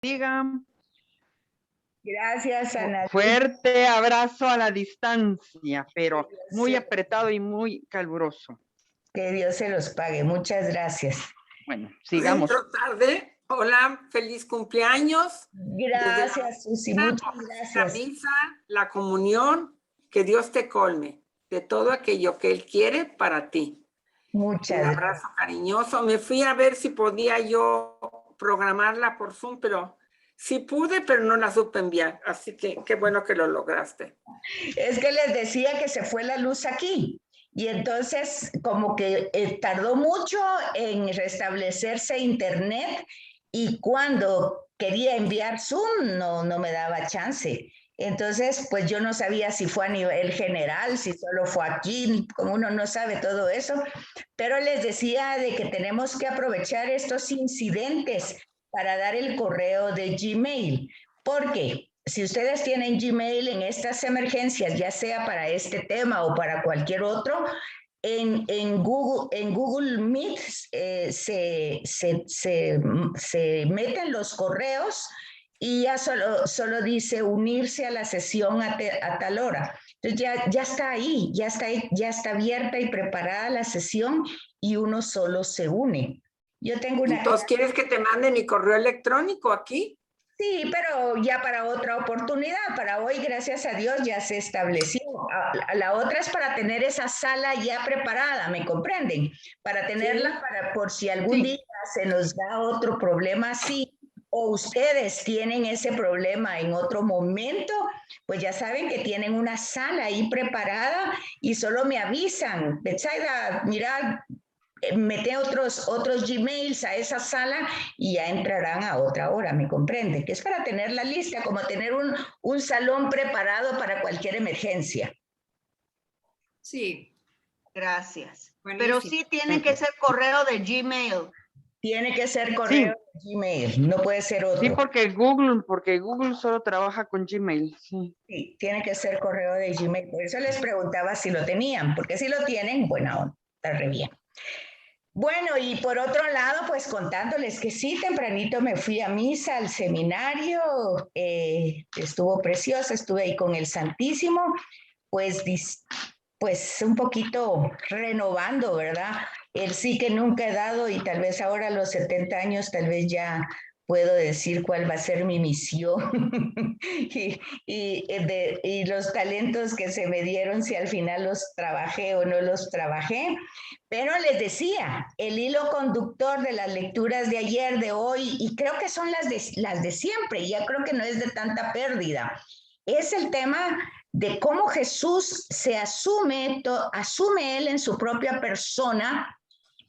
Diga. Gracias, Ana. Fuerte abrazo a la distancia, pero muy apretado y muy caluroso. Que Dios se los pague. Muchas gracias. Bueno, sigamos. Dentro tarde. Hola, feliz cumpleaños. Gracias, Susi. Muchas gracias. La misa, la comunión, que Dios te colme de todo aquello que Él quiere para ti. Muchas gracias. Un abrazo cariñoso. Me fui a ver si podía yo programarla por Zoom, pero sí pude, pero no la supe enviar. Así que qué bueno que lo lograste. Es que les decía que se fue la luz aquí. Y entonces como que tardó mucho en restablecerse internet y cuando quería enviar Zoom no me daba chance. Entonces, pues yo no sabía si fue a nivel general, si solo fue aquí, como uno no sabe todo eso, pero les decía de que tenemos que aprovechar estos incidentes para dar el correo de Gmail, porque si ustedes tienen Gmail en estas emergencias, ya sea para este tema o para cualquier otro, en Google Meet se meten los correos y ya solo dice unirse a la sesión a tal hora. Entonces ya está ahí, ya está abierta y preparada la sesión y uno solo se une. Yo tengo una... Entonces, ¿quieres que te mande mi correo electrónico aquí? Sí, pero ya para otra oportunidad. Para hoy, gracias a Dios, ya se estableció. La otra es para tener esa sala ya preparada, ¿me comprenden? Para tenerla Sí. para por si algún día se nos da otro problema así, o ustedes tienen ese problema en otro momento, pues ya saben que tienen una sala ahí preparada y solo me avisan. Betsaida, mira, mete otros Gmails a esa sala y ya entrarán a otra hora, ¿me comprende? Que es para tener la lista, como tener un salón preparado para cualquier emergencia. Sí, gracias. Buenísimo. Pero sí tiene que ser correo de Gmail. Tiene que ser correo de Gmail, no puede ser otro. Sí, porque Google solo trabaja con Gmail. Sí. Sí, tiene que ser correo de Gmail. Por eso les preguntaba si lo tenían, porque si lo tienen, buena onda, está re bien. Bueno, y por otro lado, pues contándoles que sí, tempranito me fui a misa, al seminario, estuvo preciosa, estuve ahí con el Santísimo, pues un poquito renovando, ¿verdad? El sí que nunca he dado y tal vez ahora a los 70 años, tal vez ya puedo decir cuál va a ser mi misión y los talentos que se me dieron, si al final los trabajé o no los trabajé. Pero les decía, el hilo conductor de las lecturas de ayer, de hoy, y creo que son las de siempre, ya creo que no es de tanta pérdida, es el tema de cómo Jesús se asume él en su propia persona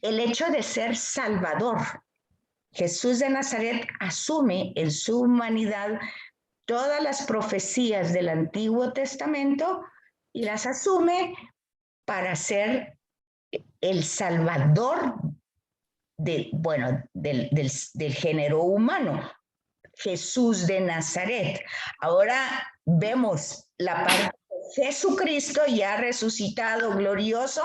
el hecho de ser Salvador. Jesús de Nazaret asume en su humanidad todas las profecías del Antiguo Testamento y las asume para ser el Salvador del género humano. Jesús de Nazaret. Ahora vemos la parte de Jesucristo ya resucitado, glorioso,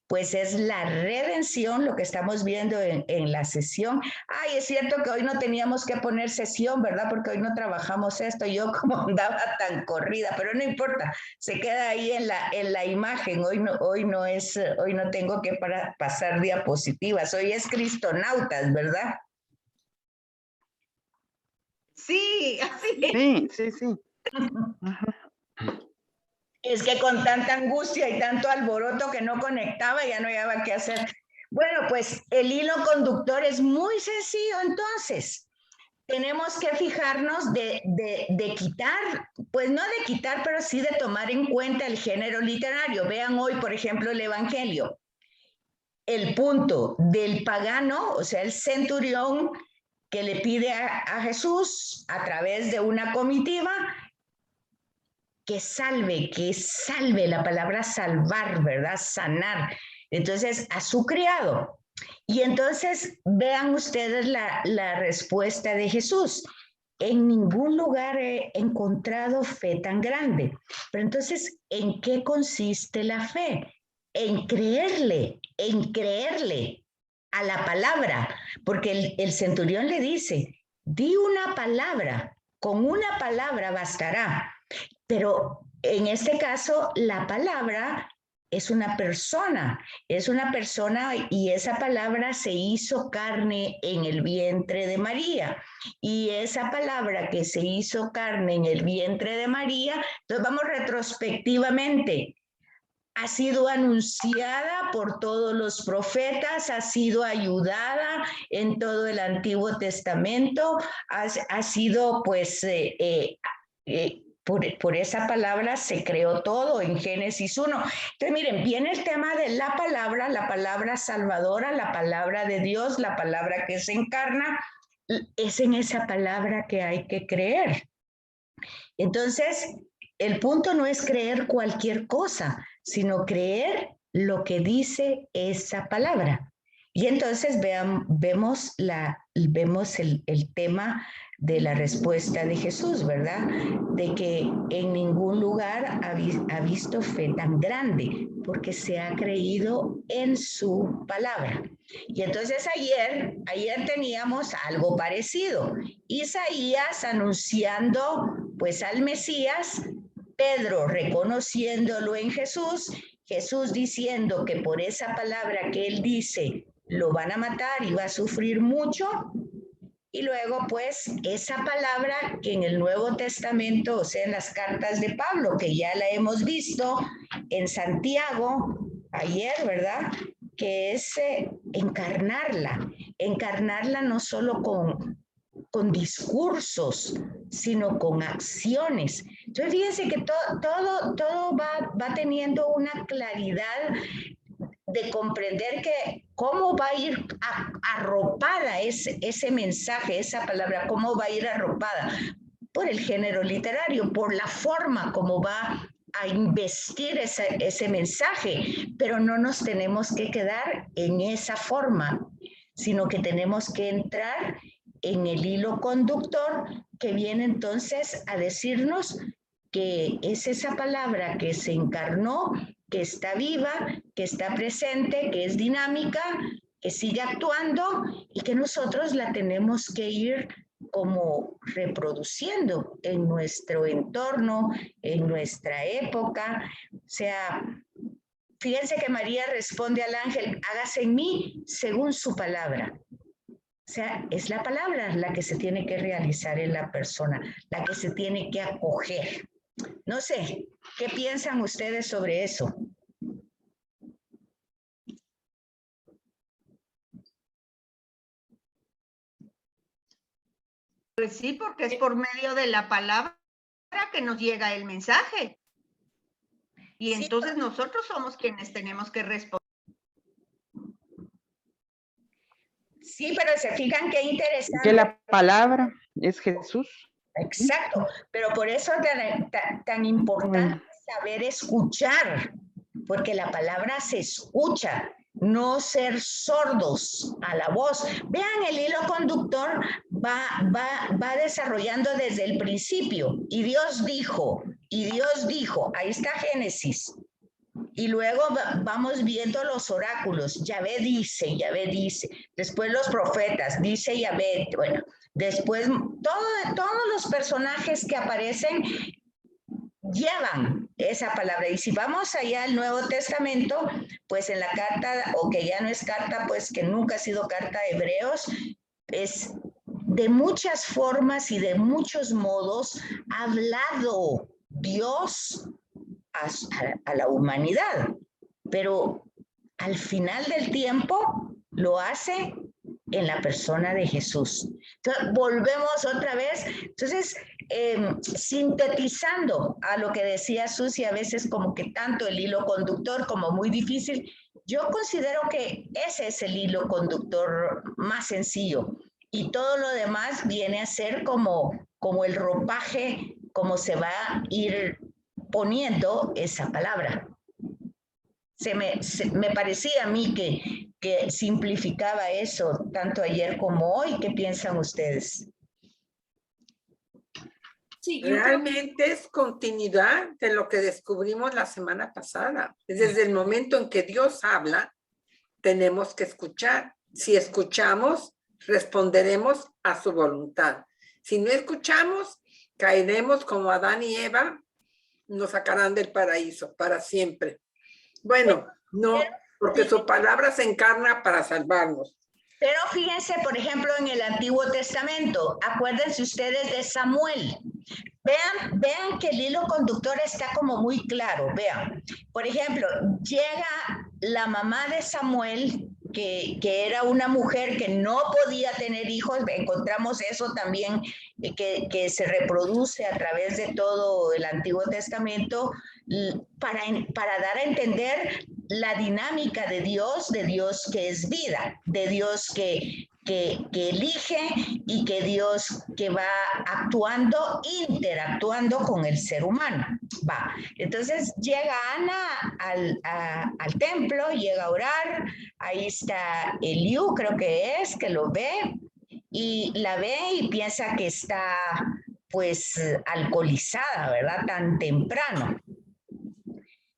pues es la redención, lo que estamos viendo en la sesión. Ay, es cierto que hoy no teníamos que poner sesión, ¿verdad? Porque hoy no trabajamos esto, yo como andaba tan corrida, pero no importa, se queda ahí en la imagen. Hoy no tengo que pasar diapositivas, hoy es Cristonautas, ¿verdad? Sí, así es. Sí. Es que con tanta angustia y tanto alboroto que no conectaba, ya no había qué hacer. Bueno, pues el hilo conductor es muy sencillo, entonces. Tenemos que fijarnos de quitar, pues no de quitar, pero sí de tomar en cuenta el género literario. Vean hoy, por ejemplo, el Evangelio. El punto del pagano, o sea, el centurión que le pide a Jesús a través de una comitiva que salve, la palabra salvar, ¿verdad? Sanar. Entonces, a su criado. Y entonces, vean ustedes la respuesta de Jesús. En ningún lugar he encontrado fe tan grande. Pero entonces, ¿en qué consiste la fe? En creerle a la palabra. Porque el centurión le dice, di una palabra, con una palabra bastará. Pero en este caso, la palabra es una persona y esa palabra se hizo carne en el vientre de María. Y esa palabra que se hizo carne en el vientre de María, entonces vamos retrospectivamente, ha sido anunciada por todos los profetas, ha sido ayudada en todo el Antiguo Testamento, ha sido pues... por esa palabra se creó todo en Génesis 1. Entonces, miren, viene el tema de la palabra salvadora, la palabra de Dios, la palabra que se encarna. Es en esa palabra que hay que creer. Entonces, el punto no es creer cualquier cosa, sino creer lo que dice esa palabra. Y entonces vemos el tema de la respuesta de Jesús, ¿verdad? De que en ningún lugar ha visto fe tan grande, porque se ha creído en su palabra. Y entonces ayer teníamos algo parecido. Isaías anunciando pues al Mesías, Pedro reconociéndolo en Jesús, Jesús diciendo que por esa palabra que él dice, lo van a matar y va a sufrir mucho. Y luego, pues, esa palabra que en el Nuevo Testamento, o sea, en las cartas de Pablo, que ya la hemos visto en Santiago, ayer, ¿verdad? Que es encarnarla no solo con discursos, sino con acciones. Entonces, fíjense que todo va teniendo una claridad de comprender que cómo va a ir arropada ese mensaje, esa palabra, cómo va a ir arropada por el género literario, por la forma como va a investir ese mensaje, pero no nos tenemos que quedar en esa forma, sino que tenemos que entrar en el hilo conductor que viene entonces a decirnos que es esa palabra que se encarnó, que está viva, que está presente, que es dinámica, que sigue actuando y que nosotros la tenemos que ir como reproduciendo en nuestro entorno, en nuestra época. O sea, fíjense que María responde al ángel, hágase en mí según su palabra. O sea, es la palabra la que se tiene que realizar en la persona, la que se tiene que acoger. No sé, ¿qué piensan ustedes sobre eso? Pues sí, porque es por medio de la palabra que nos llega el mensaje. Y sí, entonces nosotros somos quienes tenemos que responder. Sí, pero se fijan qué interesante. Que la palabra es Jesús. Exacto, pero por eso es tan importante saber escuchar, porque la palabra se escucha, no ser sordos a la voz. Vean, el hilo conductor va desarrollando desde el principio, y Dios dijo, ahí está Génesis. Y luego vamos viendo los oráculos, Yahvé dice, después los profetas, dice Yahvé, bueno, después todos los personajes que aparecen llevan esa palabra. Y si vamos allá al Nuevo Testamento, pues en la carta, o que ya no es carta, pues que nunca ha sido carta de Hebreos, es de muchas formas y de muchos modos ha hablado Dios a la humanidad, pero al final del tiempo lo hace en la persona de Jesús. Entonces, volvemos otra vez, entonces, sintetizando a lo que decía Susi, a veces como que tanto el hilo conductor como muy difícil, yo considero que ese es el hilo conductor más sencillo, y todo lo demás viene a ser como el ropaje, como se va a ir poniendo esa palabra. Me parecía a mí que simplificaba eso tanto ayer como hoy. ¿Qué piensan ustedes? Sí, realmente es continuidad de lo que descubrimos la semana pasada. Desde el momento en que Dios habla, tenemos que escuchar. Si escuchamos, responderemos a su voluntad. Si no escuchamos, caeremos como Adán y Eva, nos sacarán del paraíso para siempre. Bueno, no, porque su palabra se encarna para salvarnos. Pero fíjense, por ejemplo, en el Antiguo Testamento, acuérdense ustedes de Samuel. Vean que el hilo conductor está como muy claro. Vean, por ejemplo, llega la mamá de Samuel, que era una mujer que no podía tener hijos. Encontramos eso también, que se reproduce a través de todo el Antiguo Testamento, para dar a entender la dinámica de Dios que es vida, de Dios que elige, y que Dios que va actuando, interactuando con el ser humano. Va. Entonces llega Ana al templo, llega a orar, ahí está Eliú, creo que lo ve, y la ve y piensa que está pues alcoholizada, ¿verdad? Tan temprano.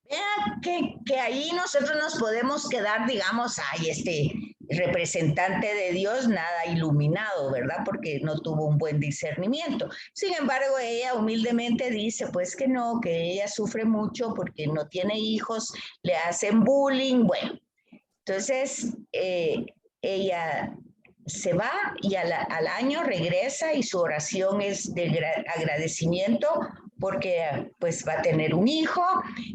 Vean que ahí nosotros nos podemos quedar, digamos, este representante de Dios nada iluminado, ¿verdad? Porque no tuvo un buen discernimiento. Sin embargo, ella humildemente dice, pues que no, que ella sufre mucho porque no tiene hijos, le hacen bullying. Bueno, entonces ella se va y al año regresa, y su oración es de agradecimiento porque pues va a tener un hijo,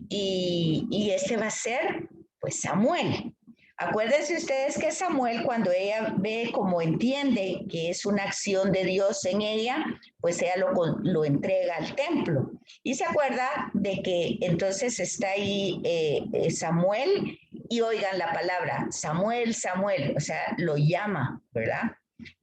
y este va a ser pues Samuel. Acuérdense ustedes que Samuel, cuando ella ve, como entiende que es una acción de Dios en ella, pues ella lo entrega al templo. Y se acuerda de que entonces está ahí Samuel, y oigan la palabra, Samuel, Samuel, o sea, lo llama, ¿verdad?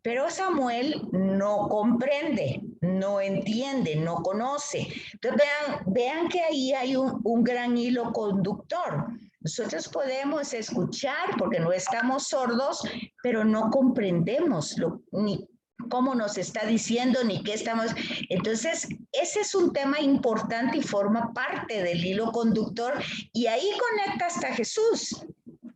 Pero Samuel no comprende, no entiende, no conoce. Entonces vean que ahí hay un gran hilo conductor. Nosotros podemos escuchar porque no estamos sordos, pero no comprendemos ni cómo nos está diciendo, ni qué estamos. Entonces, ese es un tema importante y forma parte del hilo conductor, y ahí conecta hasta Jesús.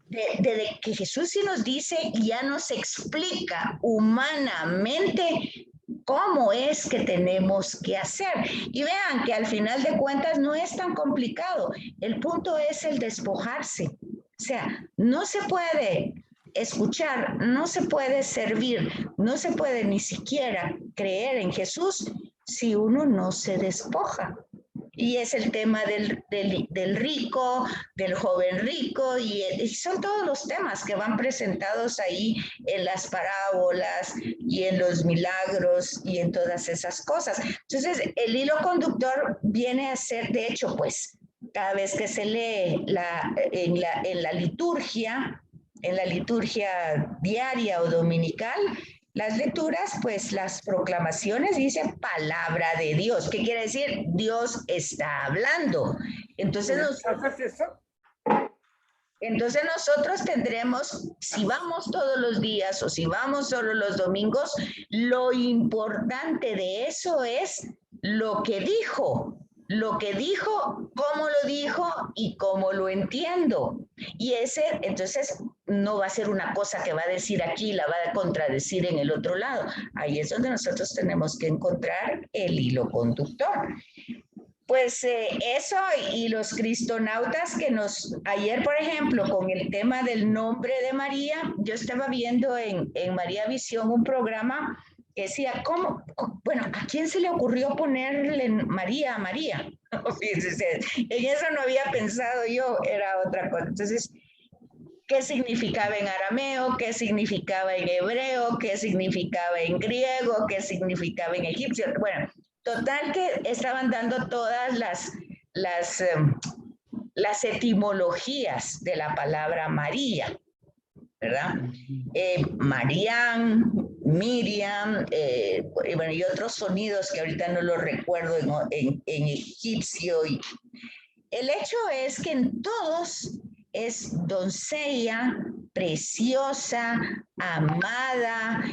De que Jesús sí nos dice y ya nos explica humanamente cómo es que tenemos que hacer. Y vean que al final de cuentas no es tan complicado. El punto es el despojarse. O sea, no se puede escuchar, no se puede servir, no se puede ni siquiera creer en Jesús si uno no se despoja. Y es el tema del rico, del joven rico, y son todos los temas que van presentados ahí en las parábolas y en los milagros y en todas esas cosas. Entonces, el hilo conductor viene a ser, de hecho, pues, cada vez que se lee en la liturgia diaria o dominical, las lecturas, pues las proclamaciones dicen palabra de Dios. ¿Qué quiere decir? Dios está hablando. Entonces nosotros tendremos, si vamos todos los días o si vamos solo los domingos, lo importante de eso es lo que dijo, cómo lo dijo y cómo lo entiendo. Y entonces, no va a ser una cosa que va a decir aquí y la va a contradecir en el otro lado. Ahí es donde nosotros tenemos que encontrar el hilo conductor. Pues eso, y los cristonautas ayer, por ejemplo, con el tema del nombre de María, yo estaba viendo en María Visión un programa que decía, ¿a quién se le ocurrió ponerle María a María? Fíjense, en eso no había pensado yo, era otra cosa. Entonces, ¿qué significaba en arameo? ¿Qué significaba en hebreo? ¿Qué significaba en griego? ¿Qué significaba en egipcio? Bueno, total que estaban dando todas las etimologías de la palabra María, ¿verdad? Marián, Miriam, y otros sonidos que ahorita no los recuerdo en egipcio. Y el hecho es que en todos es doncella, preciosa, amada,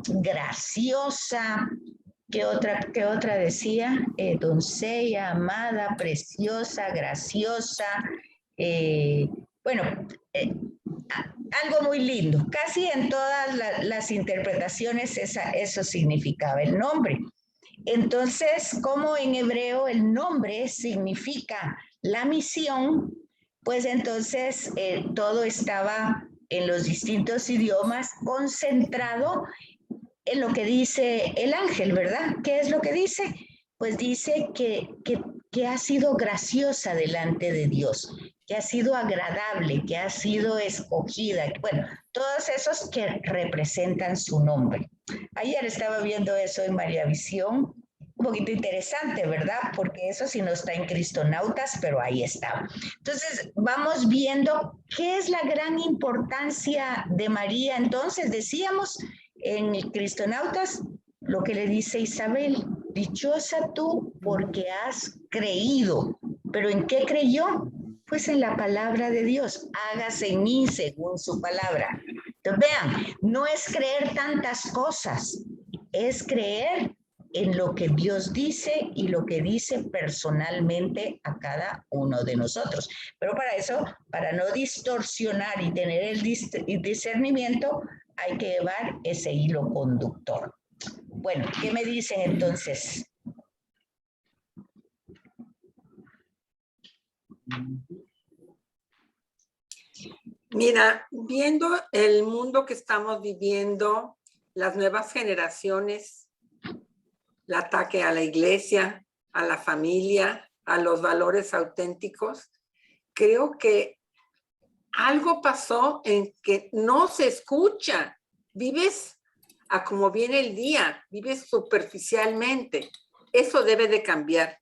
graciosa. ¿Qué otra decía? Doncella, amada, preciosa, graciosa. algo muy lindo. Casi en todas las interpretaciones eso significaba el nombre. Entonces, como en hebreo el nombre significa la misión, pues entonces todo estaba en los distintos idiomas concentrado en lo que dice el ángel, ¿verdad? ¿Qué es lo que dice? Pues dice que ha sido graciosa delante de Dios, que ha sido agradable, que ha sido escogida. Bueno, todos esos que representan su nombre. Ayer estaba viendo eso en María Visión, un poquito interesante, ¿verdad? Porque eso sí no está en Cristonautas, pero ahí está. Entonces, vamos viendo qué es la gran importancia de María. Entonces, decíamos en Cristonautas lo que le dice Isabel, dichosa tú porque has creído. ¿Pero en qué creyó? Pues en la palabra de Dios, hágase en mí según su palabra. Entonces, vean, no es creer tantas cosas, es creer en lo que Dios dice y lo que dice personalmente a cada uno de nosotros. Pero para eso, para no distorsionar y tener el discernimiento, hay que llevar ese hilo conductor. Bueno, ¿qué me dicen entonces? Mira, viendo el mundo que estamos viviendo, las nuevas generaciones, el ataque a la iglesia, a la familia, a los valores auténticos, creo que algo pasó en que no se escucha. Vives a como viene el día, vives superficialmente. Eso debe de cambiar,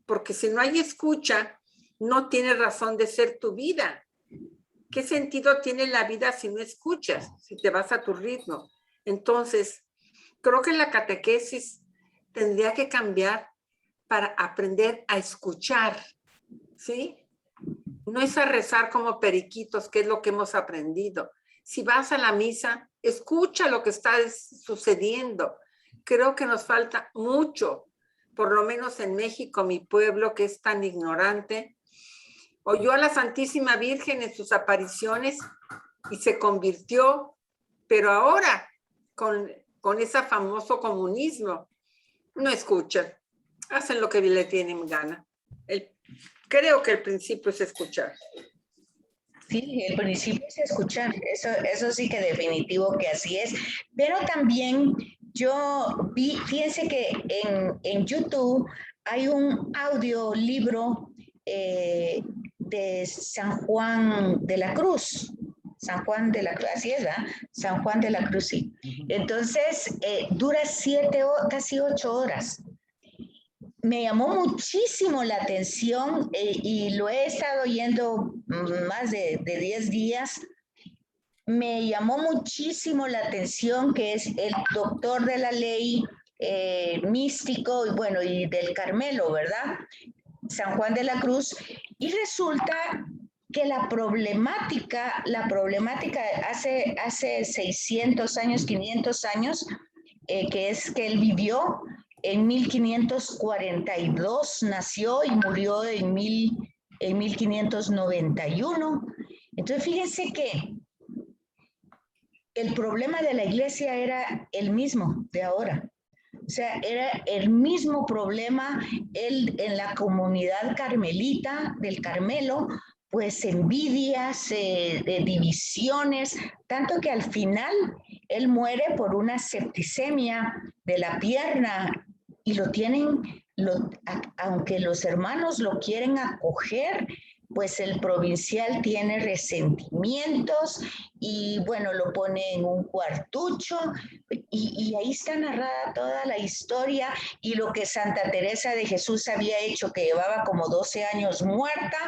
porque si no hay escucha, no tiene razón de ser tu vida. ¿Qué sentido tiene la vida si no escuchas, si te vas a tu ritmo? Entonces, creo que la catequesis tendría que cambiar para aprender a escuchar, ¿sí? No es a rezar como periquitos, que es lo que hemos aprendido. Si vas a la misa, escucha lo que está sucediendo. Creo que nos falta mucho, por lo menos en México, mi pueblo que es tan ignorante, oyó a la Santísima Virgen en sus apariciones y se convirtió, pero ahora con ese famoso comunismo no escuchan, hacen lo que le tienen gana. Creo que el principio es escuchar. Sí, el principio es escuchar, eso sí que definitivo que así es, pero también yo vi, fíjense que en YouTube hay un audiolibro de San Juan de la Cruz, San Juan de la Cruz, así es, ¿verdad? San Juan de la Cruz, sí. Entonces, dura casi 8 horas. Me llamó muchísimo la atención y lo he estado oyendo más de 10 días. Me llamó muchísimo la atención que es el doctor de la ley místico y bueno, y del Carmelo, ¿verdad? San Juan de la Cruz. Y resulta que la problemática hace 600 años, 500 años, que es que él vivió, en 1542 nació y murió en 1591. Entonces, fíjense que el problema de la iglesia era el mismo de ahora. O sea, era el mismo problema en la comunidad carmelita del Carmelo, pues envidias, divisiones, tanto que al final él muere por una septicemia de la pierna y lo tienen, aunque los hermanos lo quieren acoger, pues el provincial tiene resentimientos y bueno, lo pone en un cuartucho y ahí está narrada toda la historia y lo que Santa Teresa de Jesús había hecho, que llevaba como 12 años muerta,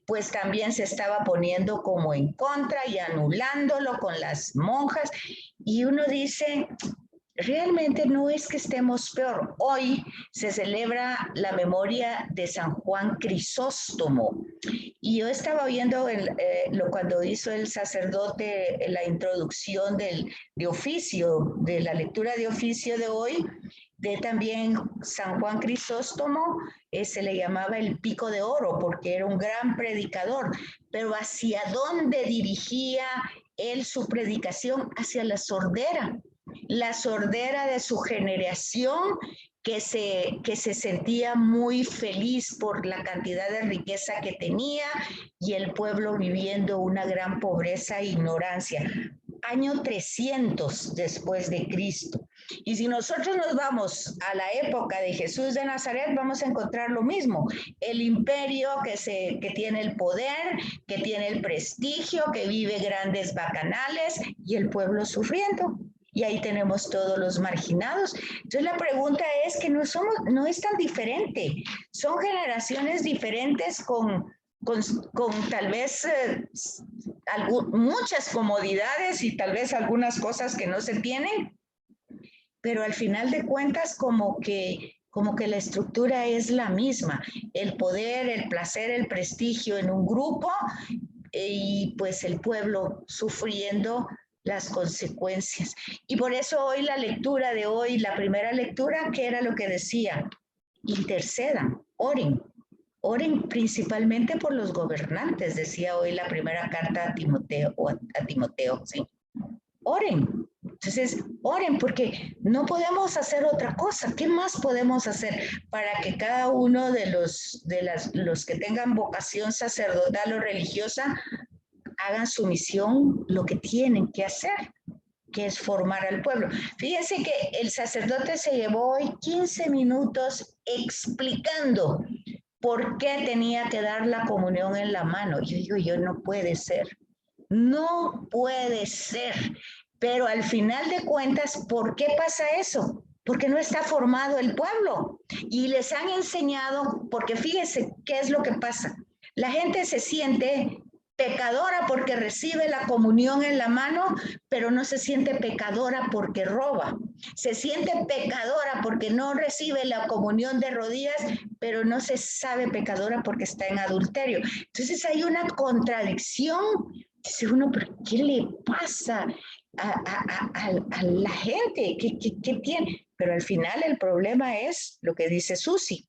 pues también se estaba poniendo como en contra y anulándolo con las monjas y uno dice, realmente no es que estemos peor. Hoy se celebra la memoria de San Juan Crisóstomo. Y yo estaba viendo cuando hizo el sacerdote la introducción de oficio, de la lectura de oficio de hoy, de también San Juan Crisóstomo, se le llamaba el Pico de Oro porque era un gran predicador, pero hacia dónde dirigía él su predicación hacia la sordera de su generación que se sentía muy feliz por la cantidad de riqueza que tenía y el pueblo viviendo una gran pobreza e ignorancia. Año 300 después de Cristo. Y si nosotros nos vamos a la época de Jesús de Nazaret, vamos a encontrar lo mismo. El imperio que tiene el poder, que tiene el prestigio, que vive grandes bacanales y el pueblo sufriendo. Y ahí tenemos todos los marginados. Entonces la pregunta es que no es tan diferente. Son generaciones diferentes con tal vez muchas comodidades y tal vez algunas cosas que no se tienen, pero al final de cuentas como que la estructura es la misma, el poder, el placer, el prestigio en un grupo y pues el pueblo sufriendo las consecuencias. Y por eso hoy la lectura de hoy, la primera lectura, ¿qué era lo que decía? Intercedan, oren. Oren principalmente por los gobernantes, decía hoy la primera carta a Timoteo, ¿sí? Oren. Entonces, oren porque no podemos hacer otra cosa. ¿Qué más podemos hacer para que cada uno de los que tengan vocación sacerdotal o religiosa hagan su misión, lo que tienen que hacer, que es formar al pueblo? Fíjense que el sacerdote se llevó hoy 15 minutos explicando ¿por qué tenía que dar la comunión en la mano? Yo digo, no puede ser. No puede ser. Pero al final de cuentas, ¿por qué pasa eso? Porque no está formado el pueblo. Y les han enseñado, porque fíjense qué es lo que pasa. La gente se siente pecadora porque recibe la comunión en la mano, pero no se siente pecadora porque roba. Se siente pecadora porque no recibe la comunión de rodillas, pero no se sabe pecadora porque está en adulterio. Entonces hay una contradicción. Dice uno, ¿pero qué le pasa a la gente? ¿Qué tiene? Pero al final el problema es lo que dice Susi.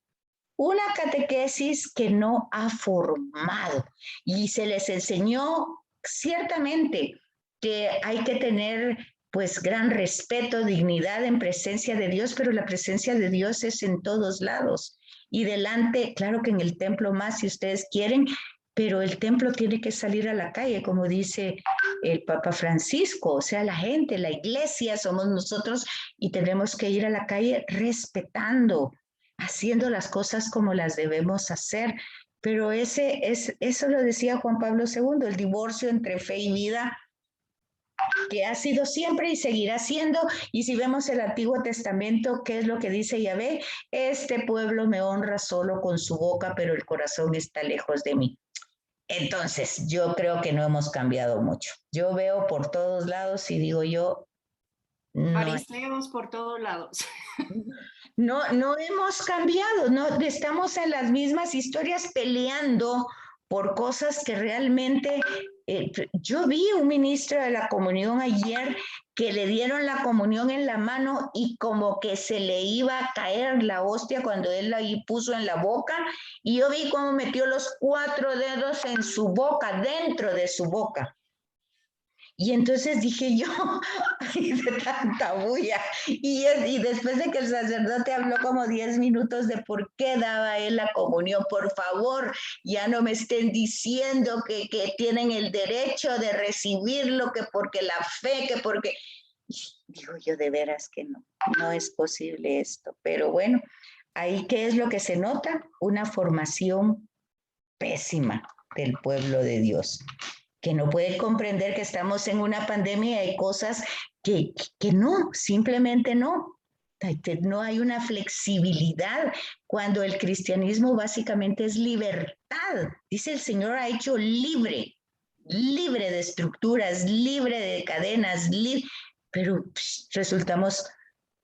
Una catequesis que no ha formado y se les enseñó ciertamente que hay que tener pues gran respeto, dignidad en presencia de Dios, pero la presencia de Dios es en todos lados. Y delante, claro que en el templo más si ustedes quieren, pero el templo tiene que salir a la calle, como dice el Papa Francisco, o sea, la gente, la iglesia somos nosotros y tenemos que ir a la calle respetando, haciendo las cosas como las debemos hacer. Pero eso lo decía Juan Pablo II, el divorcio entre fe y vida, que ha sido siempre y seguirá siendo. Y si vemos el Antiguo Testamento, ¿qué es lo que dice Yahvé? Este pueblo me honra solo con su boca, pero el corazón está lejos de mí. Entonces, yo creo que no hemos cambiado mucho. Yo veo por todos lados y digo yo, fariseos por todos lados. No hemos cambiado, no estamos en las mismas historias peleando por cosas que realmente, yo vi un ministro de la comunión ayer que le dieron la comunión en la mano y como que se le iba a caer la hostia cuando él la puso en la boca, y yo vi cómo metió los 4 dedos en su boca, dentro de su boca. Y entonces dije yo, de tanta bulla, y después de que el sacerdote habló como 10 minutos de por qué daba él la comunión, por favor, ya no me estén diciendo que tienen el derecho de recibirlo, que porque la fe, que porque... Digo yo, de veras que no es posible esto. Pero bueno, ahí ¿qué es lo que se nota? Una formación pésima del pueblo de Dios, que no puede comprender que estamos en una pandemia y hay cosas que no, simplemente no. No hay una flexibilidad cuando el cristianismo básicamente es libertad. Dice el Señor ha hecho libre de estructuras, libre de cadenas, pero resultamos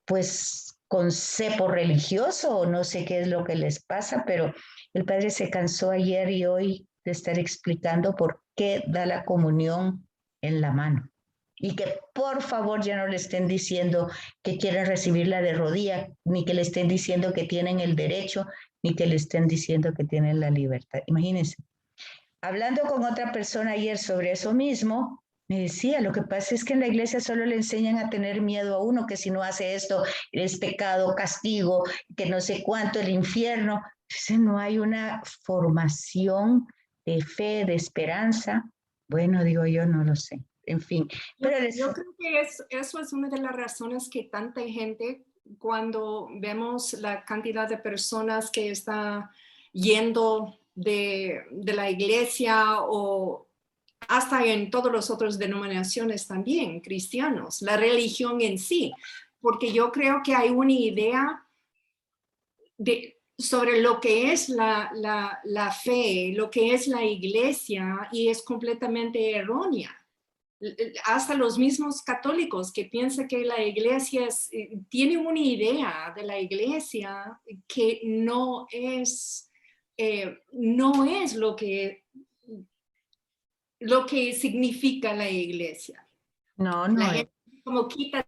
pues con cepo religioso o no sé qué es lo que les pasa, pero el Padre se cansó ayer y hoy de estar explicando por qué da la comunión en la mano. Y que por favor ya no le estén diciendo que quieren recibirla de rodilla, ni que le estén diciendo que tienen el derecho, ni que le estén diciendo que tienen la libertad. Imagínense. Hablando con otra persona ayer sobre eso mismo, Me decía, lo que pasa es que en la iglesia solo le enseñan a tener miedo a uno, que si no hace esto es pecado, castigo, que no sé cuánto, el infierno. Entonces no hay una formación de fe, de esperanza. Bueno, digo yo, no lo sé. En fin. Yo creo que eso es una de las razones que tanta gente, cuando vemos la cantidad de personas que está yendo de la iglesia o hasta en todas las otras denominaciones también, cristianos, la religión en sí, porque yo creo que hay una idea sobre lo que es la fe, lo que es la iglesia, y es completamente errónea. Hasta los mismos católicos que piensan que la iglesia tiene una idea de la iglesia que no es lo que significa la iglesia. No, La no. gente como quita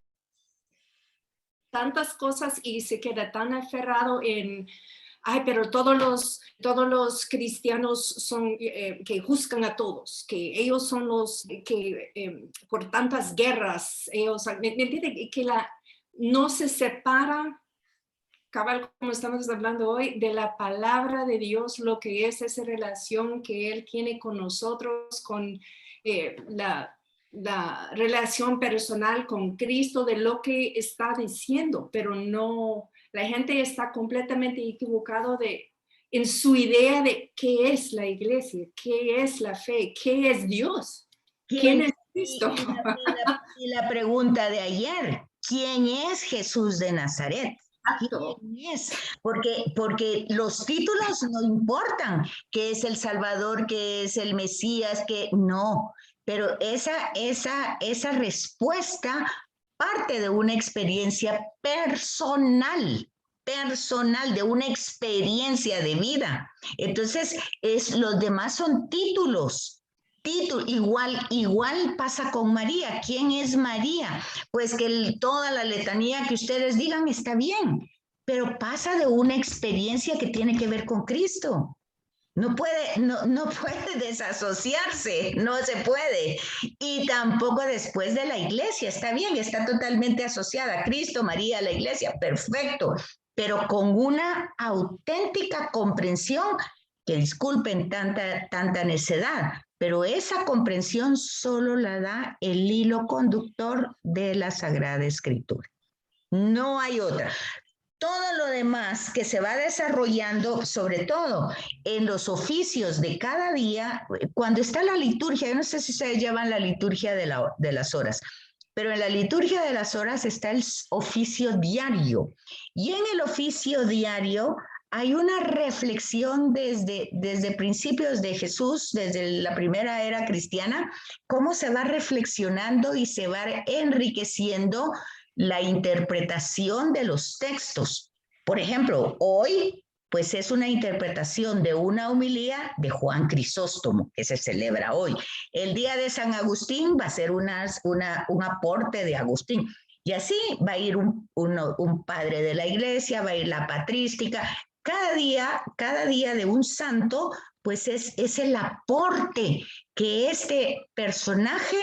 tantas cosas y se queda tan aferrado en, ay, pero todos los cristianos son que juzgan a todos, que ellos son los que por tantas guerras, ellos, ¿me entiende? Que no se separa, cabal, como estamos hablando hoy, de la palabra de Dios, lo que es esa relación que Él tiene con nosotros, con la relación personal con Cristo, de lo que está diciendo, pero no, la gente está completamente equivocado en su idea de qué es la iglesia, qué es la fe, qué es Dios, quién es Cristo. Y la pregunta de ayer, ¿quién es Jesús de Nazaret? Exacto. ¿Quién es? Porque los títulos no importan, que es el Salvador, que es el Mesías, que no, pero esa respuesta parte de una experiencia personal, de una experiencia de vida. Entonces, los demás son títulos. Igual pasa con María. ¿Quién es María? Pues que toda la letanía que ustedes digan está bien, pero pasa de una experiencia que tiene que ver con Cristo. No puede desasociarse, no se puede. Y tampoco después de la iglesia, está bien, está totalmente asociada a Cristo, María, la iglesia, perfecto, pero con una auténtica comprensión, que disculpen tanta necedad, pero esa comprensión solo la da el hilo conductor de la Sagrada Escritura. No hay otra. Todo lo demás que se va desarrollando, sobre todo en los oficios de cada día, cuando está la liturgia, yo no sé si ustedes llevan la liturgia de las horas, pero en la liturgia de las horas está el oficio diario. Y en el oficio diario hay una reflexión desde principios de Jesús, desde la primera era cristiana, cómo se va reflexionando y se va enriqueciendo la interpretación de los textos. Por ejemplo, hoy, pues es una interpretación de una homilía de Juan Crisóstomo, que se celebra hoy. El día de San Agustín va a ser un aporte de Agustín. Y así va a ir un padre de la iglesia, va a ir la patrística. Cada día de un santo, pues es el aporte que este personaje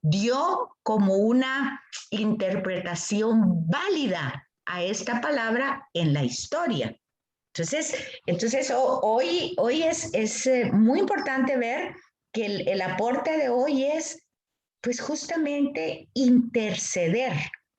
dio como una interpretación válida a esta palabra en la historia. Entonces hoy es muy importante ver que el aporte de hoy es, pues justamente interceder.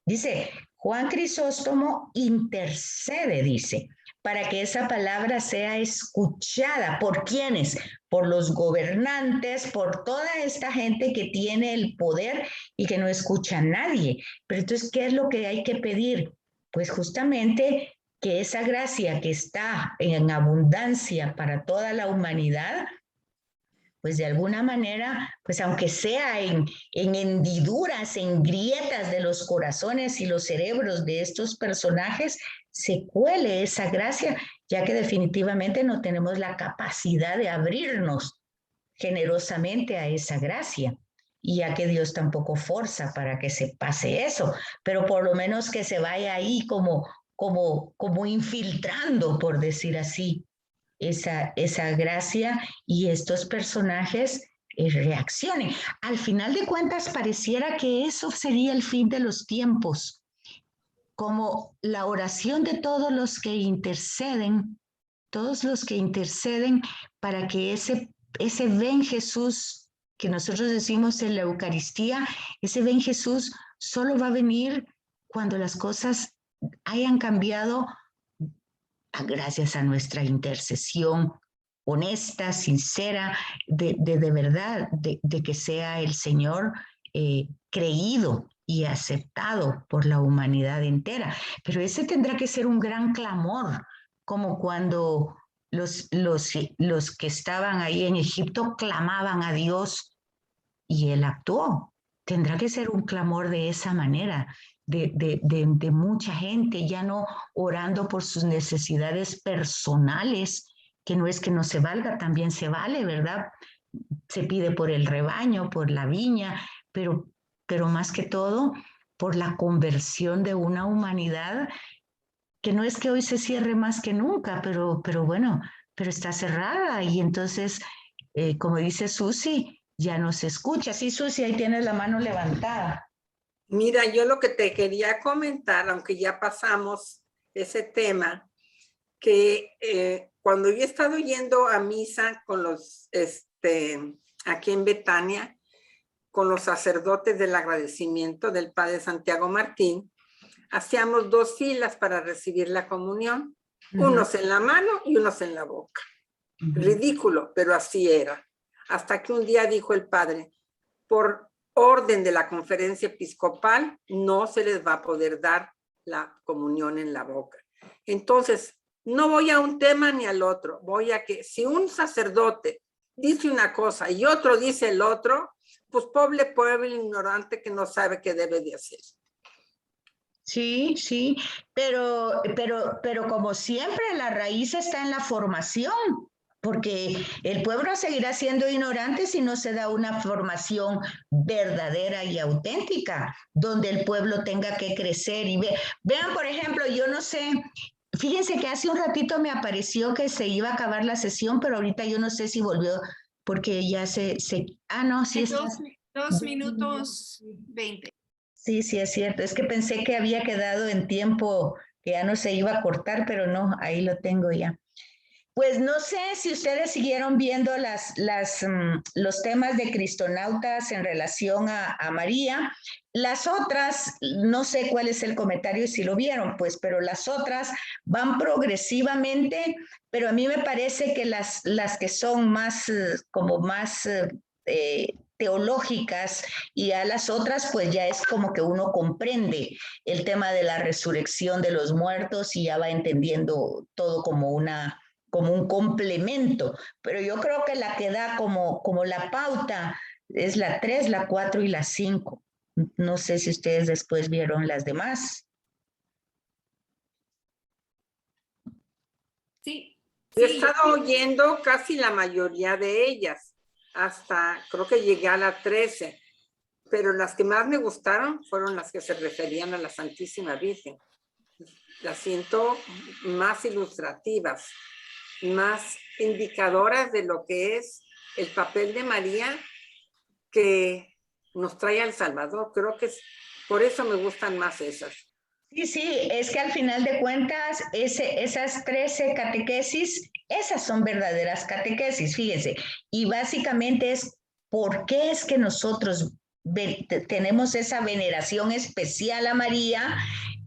Dice, Juan Crisóstomo intercede, dice, para que esa palabra sea escuchada. ¿Por quiénes? Por los gobernantes, por toda esta gente que tiene el poder y que no escucha a nadie. Pero entonces, ¿qué es lo que hay que pedir? Pues justamente que esa gracia que está en abundancia para toda la humanidad, pues de alguna manera, pues aunque sea en hendiduras, en grietas de los corazones y los cerebros de estos personajes, se cuele esa gracia, ya que definitivamente no tenemos la capacidad de abrirnos generosamente a esa gracia, y ya que Dios tampoco forza para que se pase eso, pero por lo menos que se vaya ahí como infiltrando, por decir así, esa gracia, y estos personajes reaccionen. Al final de cuentas, pareciera que eso sería el fin de los tiempos, como la oración de todos los que interceden para que ese ven Jesús que nosotros decimos en la Eucaristía, ese ven Jesús solo va a venir cuando las cosas hayan cambiado gracias a nuestra intercesión honesta, sincera, de verdad, de que sea el Señor creído y aceptado por la humanidad entera. Pero ese tendrá que ser un gran clamor, como cuando los que estaban ahí en Egipto clamaban a Dios y Él actuó. Tendrá que ser un clamor de esa manera, de mucha gente, ya no orando por sus necesidades personales, que no es que no se valga, también se vale, ¿verdad? Se pide por el rebaño, por la viña, pero más que todo por la conversión de una humanidad que no es que hoy se cierre más que nunca, pero bueno, pero está cerrada y entonces, como dice Susi, ya no se escucha. Sí, Susi, ahí tienes la mano levantada. Mira, yo lo que te quería comentar, aunque ya pasamos ese tema, que cuando yo he estado yendo a misa con los, aquí en Betania, con los sacerdotes del agradecimiento del padre Santiago Martín, hacíamos 2 filas para recibir la comunión, unos en la mano y unos en la boca. Ridículo, pero así era. Hasta que un día dijo el padre, por orden de la conferencia episcopal, no se les va a poder dar la comunión en la boca. Entonces, no voy a un tema ni al otro, voy a que si un sacerdote dice una cosa y otro dice el otro, pues pobre pueblo ignorante que no sabe qué debe de hacer. Sí, pero como siempre, la raíz está en la formación, porque el pueblo seguirá siendo ignorante si no se da una formación verdadera y auténtica, donde el pueblo tenga que crecer y vean, por ejemplo, yo no sé, fíjense que hace un ratito me apareció que se iba a acabar la sesión, pero ahorita yo no sé si volvió, porque ya no, sí está. 2 minutos 20. Sí, es cierto. Es que pensé que había quedado en tiempo que ya no se iba a cortar, pero no, ahí lo tengo ya. Pues no sé si ustedes siguieron viendo los temas de Cristonautas en relación a María. Las otras, no sé cuál es el comentario y si lo vieron, pues, pero las otras van progresivamente, pero a mí me parece que las que son más, como más teológicas y a las otras pues ya es como que uno comprende el tema de la resurrección de los muertos y ya va entendiendo todo como un complemento, pero yo creo que la que da como la pauta es la 3, la 4 y la 5. No sé si ustedes después vieron las demás. Sí. Yo he estado oyendo casi la mayoría de ellas, hasta creo que llegué a la 13, pero las que más me gustaron fueron las que se referían a la Santísima Virgen. Las siento más ilustrativas, más indicadoras de lo que es el papel de María que nos trae al Salvador. Creo que por eso me gustan más esas. Sí, es que al final de cuentas esas 13 catequesis, esas son verdaderas catequesis, fíjense, y básicamente es por qué es que nosotros tenemos esa veneración especial a María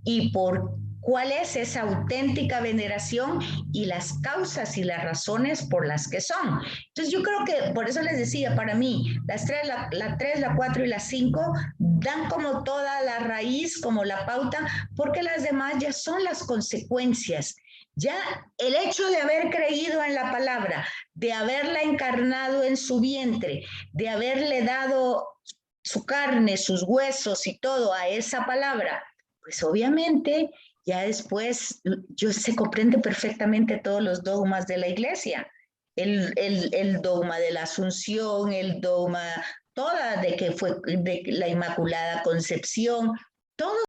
y por cuál es esa auténtica veneración y las causas y las razones por las que son. Entonces yo creo que, por eso les decía, para mí, la 3, la 4 y la 5 dan como toda la raíz, como la pauta, porque las demás ya son las consecuencias. Ya el hecho de haber creído en la palabra, de haberla encarnado en su vientre, de haberle dado su carne, sus huesos y todo a esa palabra, pues obviamente ya después se comprende perfectamente todos los dogmas de la iglesia. El dogma de la Asunción, el dogma toda de que fue de la Inmaculada Concepción, todo